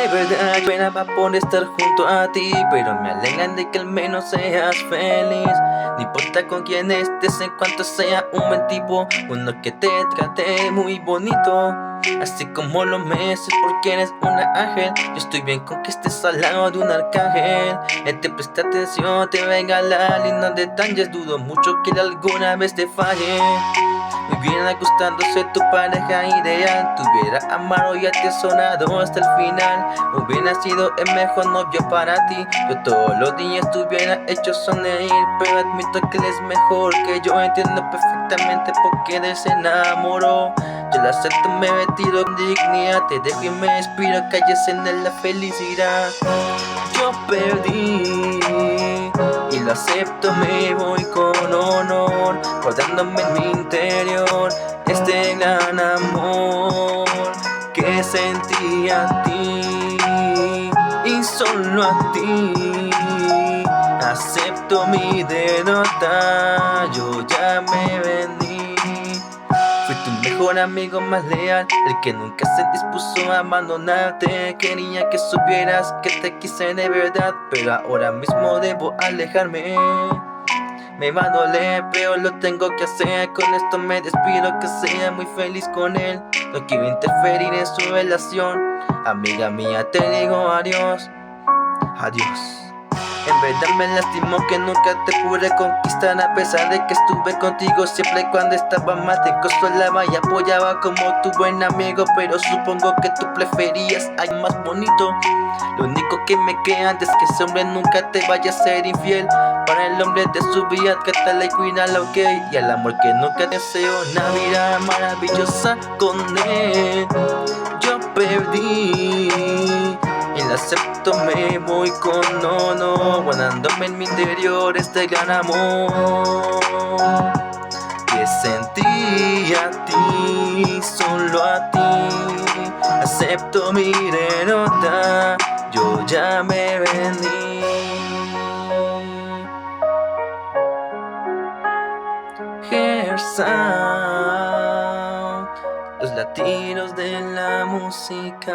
De verdad esperaba por estar junto a ti, pero me alegran de que al menos seas feliz. No importa con quién estés, en cuanto sea un buen tipo, uno que te trate muy bonito, así como lo mereces porque eres una ángel. Yo estoy bien con que estés al lado de un arcángel. Él te presta atención, te regala lindos detalles. Dudo mucho que él alguna vez te falle. Muy bien acostándose tu pareja ideal. Te hubiera amado y atesorado hasta el final. Hubiera sido el mejor novio para ti. Yo todos los días te hubiera hecho sonreír, pero admito que él es mejor que yo. Entiendo perfectamente por qué él se enamoró. Yo lo acepto, me retiro con dignidad. Te dejo y me inspiro, calles en él la felicidad. Yo perdí y lo acepto, me voy con honor, guardándome en mi interior este gran amor que sentí a ti y solo a ti. Acepto mi derrota, yo ya me vendí. Fui tu mejor amigo más leal, el que nunca se dispuso a abandonarte. Quería que supieras que te quise de verdad, pero ahora mismo debo alejarme. Me va a doler, pero lo tengo que hacer. Con esto me despido, que sea muy feliz con él. No quiero interferir en su relación. Amiga mía, te digo adiós, adiós. En verdad me lastimó que nunca te pude conquistar, a pesar de que estuve contigo siempre cuando estaba mal. Te consolaba y apoyaba como tu buen amigo, pero supongo que tú preferías algo más bonito. Lo único que me queda es que ese hombre nunca te vaya a ser infiel. Para el hombre de su vida, trátala y cuídala, ok. Y al amor que nunca deseo, una vida maravillosa con él. Yo perdí y lo acepto, me voy con honor, guardándome en mi interior este gran amor que sentí a ti, solo a ti. Acepto mi derrota, yo ya me vendí. Hair Sound, los latinos de la música.